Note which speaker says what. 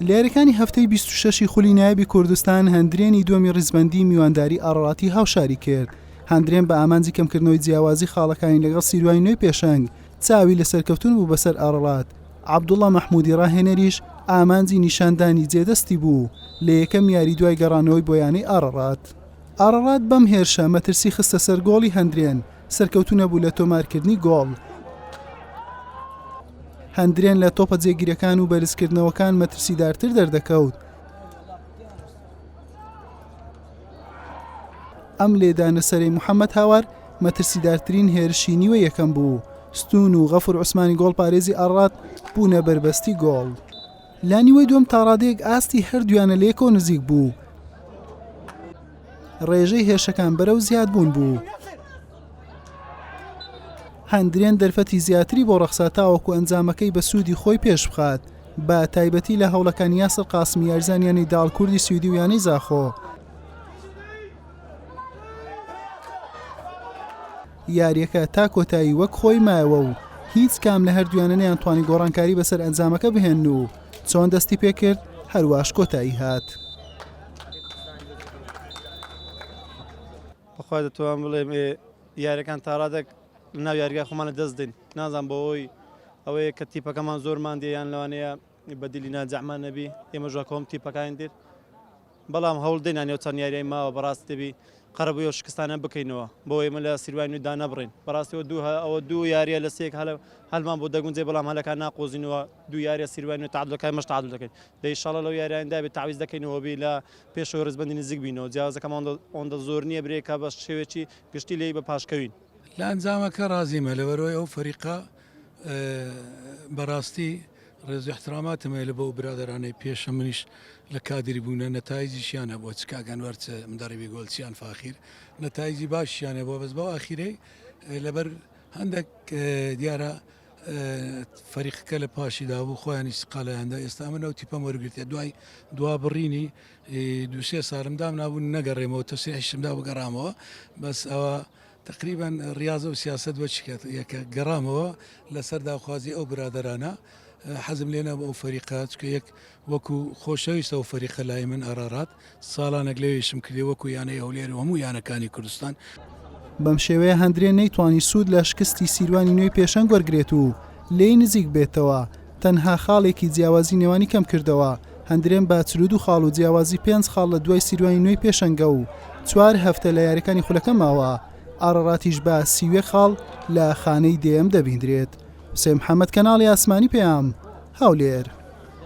Speaker 1: لە یاریەکانی هەفتەی 26 خولی نایبی کوردستان هەندرێنی دووەمی ڕیزبەندی میوانداری ئاڕەڵاتی هاوشاری کرد. هەندرێن بە ئامانجی کەمکردنەوەی جیاوازی خاڵەکانی لەگەڵ سیروانی نوێی پێشەنگ چاوی لە سەرکەوتن بوو بەسەر ئاڕەڵات. عەبدوڵڵا مەحموودی ڕاهێنەریش ئامانجی نیشاندانی جێدەستی بوو لە یەکەم یاری دوای گەڕانەوەی بۆ یانەی ئاڕەڵات. ئاڕەڵات بەم هێرشە مەترسی خستە سەر گۆڵی هەندرێن، سەرکەوتونە بوو لە تۆمارکردنی گۆڵ. هەندرێن لە تۆپە جێگیرەکان و بەرزکردنەوەکان مەترسیدارتر دەردەکەوت. ئەم لێدانە سەرەی موحەممەد هاوار مەترسیدارترین هێرشی نیوە یەکەم بوو. ستون و غەفور عوسمانی گۆڵ پارێزی ئاڕات بوونە بربەستی گۆڵ. لا نیوەی دووەم تا ڕادەیەک ئاستی هەردوویانە لێکۆ نزیک بوو. ڕێژەی هێرشەکان بەرەو زیاد بوون بوو. هەندرێن دەرفەتی زیاتری بۆ ڕەخسا تاوەکو ئەنجامەکەی بە سوودی خۆی پێش بخات، بە تایبەتی لە هەوڵەکان یاسر قاسمی یارزانیانی داڵکوردی سویدی و یانەی زاخۆ. یاریەکە تا کۆتایی وەک خۆی مایەوە و هیچ کام لە هەردوویانە نەیانتوانی گۆڕانکاری بەسەر ئەنجامەکە بهێن و چۆن دەستی پێکرد هەروەش کۆتایی هات.
Speaker 2: بەخوا دەتوانم بڵێم یاریەکان تا ڕادێک ناو یاریگای خۆمانە دەست دێن، نازانم بەوەی ئەوەیە کە تیپەکەمان زۆرمان دێ یان لەوانەیە بەدیلی ناجەحمان نەبی ئێمە ژۆکەوم تیپەکان دێت، بەڵام هەوڵ دێنانێ چەند یاریای ماوە بەڕاست دەبی قەرەبووی ئەو شکستانە بکەینەوە بۆ ئێمە لە سیروانی دا نەبڕین. بەڕاستیەوە ئەوە دوو یاریە لە سێک هەلمان بۆ دەگونجێ، بەڵام هەلەکان ناقۆزینەوە دوو یاریە سیروانی تعادلەکەی مەش تعادل دەکەین. ئینشاڵڵا لەو یاریاندا بێت تعویز دەکەینەوە بێ لە پێشەوە ڕیزبەندی نزیک بینەوە. جیاوازەکەمان ئەوەندە زۆر نییە برێکە بە شێوێکی گشتی لێی بە پاشکەوین.
Speaker 3: لە ئەنجامەکە رازیمە لەبەرەوەی ئەو فەریقە بەڕاستی ڕێز و احتراماتمە لە بۆ برادرانەی پێشە منیش لە کادری بوونە نەتایجیشیانە بۆ چکاگەنوەرچە مدەڕیبی گۆلچیان فاخیر نەتایجی باشیانە بۆ بەس بۆ ئاخیرەی لەبەر هەندێک دیارە فەریقەکە لە پاشیدا بوو خۆیانی سقالەیاندا ئێستا من ئەو تیپەم وەرگرتێ دوای دوا بڕینی دوسێ ساڵمدام نابوون نەگەڕێمەوە تەسێحشمدا بگەڕامەوە بەس ئەوە تقریبا ریاضە و سیاست وەچکێت یەکە گەڕامەوە لەسەر داخوازی ئەو برادرانە حەزم لێنە بە ئەو فەریقات کە یەک وەکو خۆشەویستە و فەریقە لای من ئارارات ساڵانێک لەوێشم کردێ وەکو یانەی هەولێر و هەموو یانەکانی کوردستان.
Speaker 1: بەم شێوەیە هەندرێن نەیتوانی سوود لە شکستی سیروانی نوێی پێشەنگ وەرگێت و لێی نزیک بێتەوە، تەنها خاڵێکی جیاوازی نێوانی کەم کردەوە. هەندرێن با 42 خاڵ و جیاوازی 5 خاڵ لە دوای سیروانی نوێی پێشەنگە و 4 هەفتە لە یاریەکانی خولەکە ماوە. ئاڕەڕاتیش بە 30 خاڵ لە خانەی دێم دەبیندرێت. حوسێن محەممەد کەناڵی ئاسمانی پێام هەولێر.